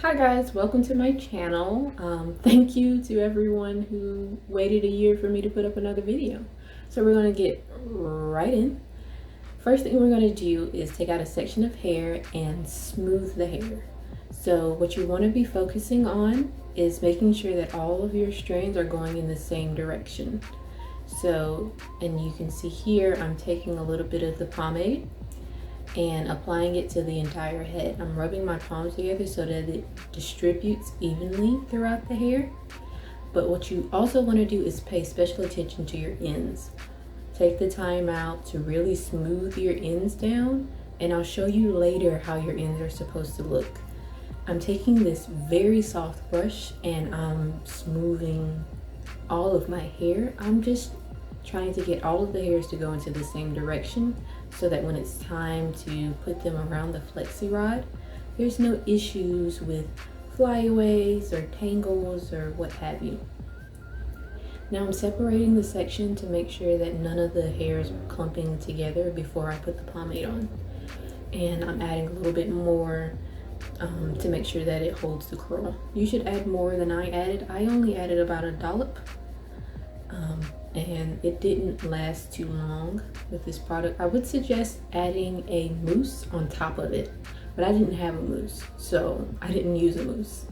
Hi guys, welcome to my channel. Thank you to everyone who waited a year for me to put up another video. So we're going to get right in. First thing we're going to do is take out a section of hair and smooth the hair. So what you want to be focusing on is making sure that all of your strands are going in the same direction. So, and you can see here I'm taking a little bit of the pomade and applying it to the entire head. I'm rubbing my palms together so that it distributes evenly throughout the hair. But what you also want to do is pay special attention to your ends. Take the time out to really smooth your ends down, and I'll show you later how your ends are supposed to look. I'm taking this very soft brush and I'm smoothing all of my hair. I'm just trying to get all of the hairs to go into the same direction so that when it's time to put them around the flexi rod, there's no issues with flyaways or tangles or what have you. Now I'm separating the section to make sure that none of the hairs are clumping together before I put the pomade on. And I'm adding a little bit more to make sure that it holds the curl. You should add more than I added. I only added about a dollop. And it didn't last too long with this product. I would suggest adding a mousse on top of it, but I didn't have a mousse, so I didn't use a mousse.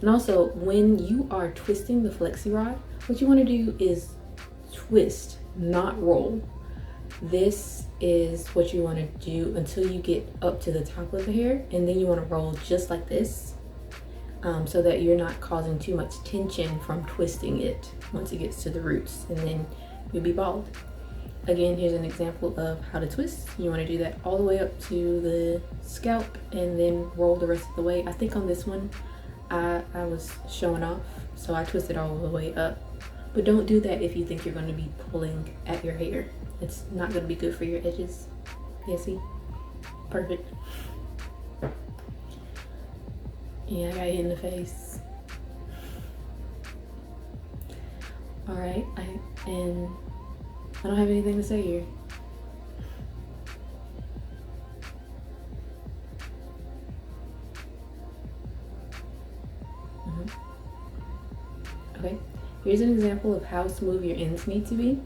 And also, when you are twisting the flexi rod, what you want to do is twist, not roll. This is what you want to do until you get up to the top of the hair, and then you want to roll just like this. So that you're not causing too much tension from twisting it once it gets to the roots, and then you'll be bald. Again, here's an example of how to twist. You want to do that all the way up to the scalp and then roll the rest of the way. I think on this one I was showing off, so I twisted all the way up. But don't do that if you think you're going to be pulling at your hair. It's not going to be good for your edges. Yeah, see? Perfect. Yeah, I got hit in the face. All right, and I don't have anything to say here. Okay, here's an example of how smooth your ends need to be.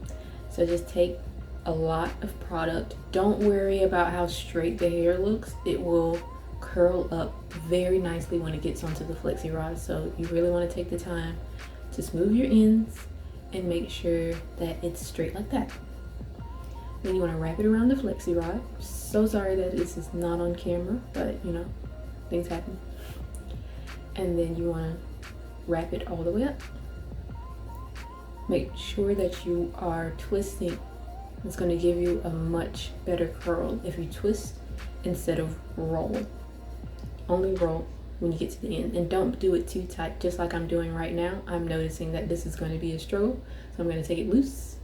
So just take a lot of product. Don't worry about how straight the hair looks. It will curl up very nicely when it gets onto the flexi rod. So you really want to take the time to smooth your ends and make sure that it's straight like that. Then you want to wrap it around the flexi rod. So sorry that this is not on camera, but you know, things happen. And then you want to wrap it all the way up. Make sure that you are twisting. It's going to give you a much better curl if you twist instead of roll. Only roll when you get to the end, and don't do it too tight, just like I'm doing right now. I'm noticing that this is going to be a struggle, so I'm going to take it loose,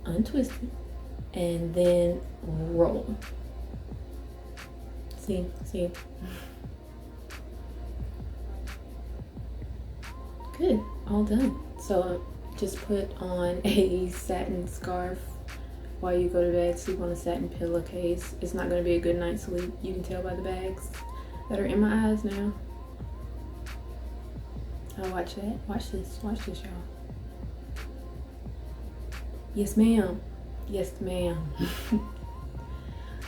untwist it, and then roll. See? Good, all done. So just put on a satin scarf while you go to bed. Sleep on a satin pillowcase. It's not going to be a good night's sleep. You can tell by the bags that are in my eyes now. Oh, watch that. Watch this, y'all. Yes, ma'am. Yes, ma'am.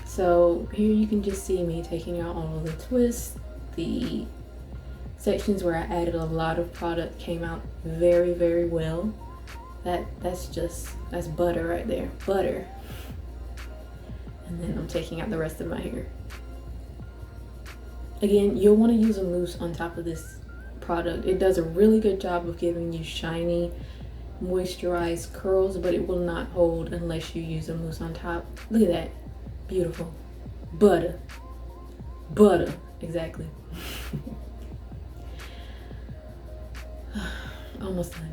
So here you can just see me taking out all of the twists. The sections where I added a lot of product came out very, very well. That's butter right there, butter. And then I'm taking out the rest of my hair. Again, you'll want to use a mousse on top of this product. It does a really good job of giving you shiny, moisturized curls, but it will not hold unless you use a mousse on top. Look at that, beautiful. Butter, exactly. Almost done.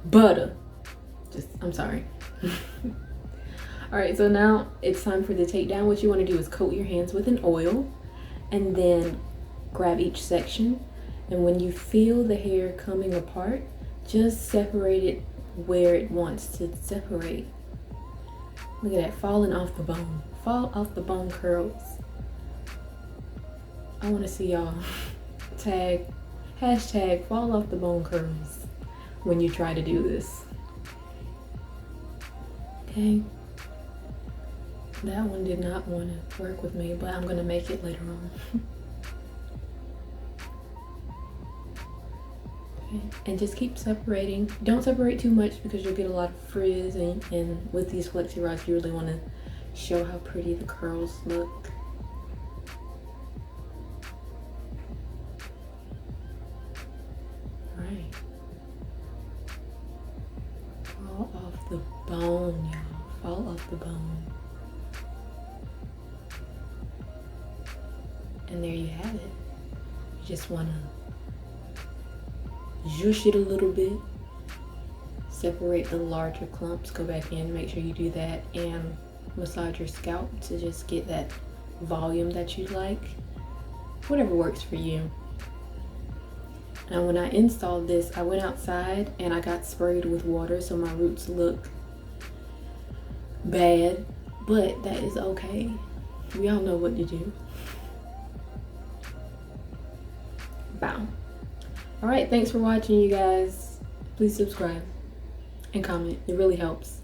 Butter. I'm sorry. All right, so now it's time for the takedown. What you want to do is coat your hands with an oil and then grab each section. And when you feel the hair coming apart, just separate it where it wants to separate. Look at that, falling off the bone. Fall off the bone curls. I want to see y'all hashtag fall off the bone curls when you try to do this. Okay. That one did not want to work with me, but I'm going to make it later on. Okay. And just keep separating. Don't separate too much because you'll get a lot of frizz, and with these flexi rods you really want to show how pretty the curls look. Right. Fall off the bone, y'all. Fall off the bone. And there you have it. You just want to zhoosh it a little bit. Separate the larger clumps. Go back in, make sure you do that, and massage your scalp to just get that volume that you like. Whatever works for you. Now when I installed this, I went outside and I got sprayed with water, so my roots look bad, but that is okay. We all know what to do. Bow. All right, thanks for watching, you guys. Please subscribe and comment. It really helps.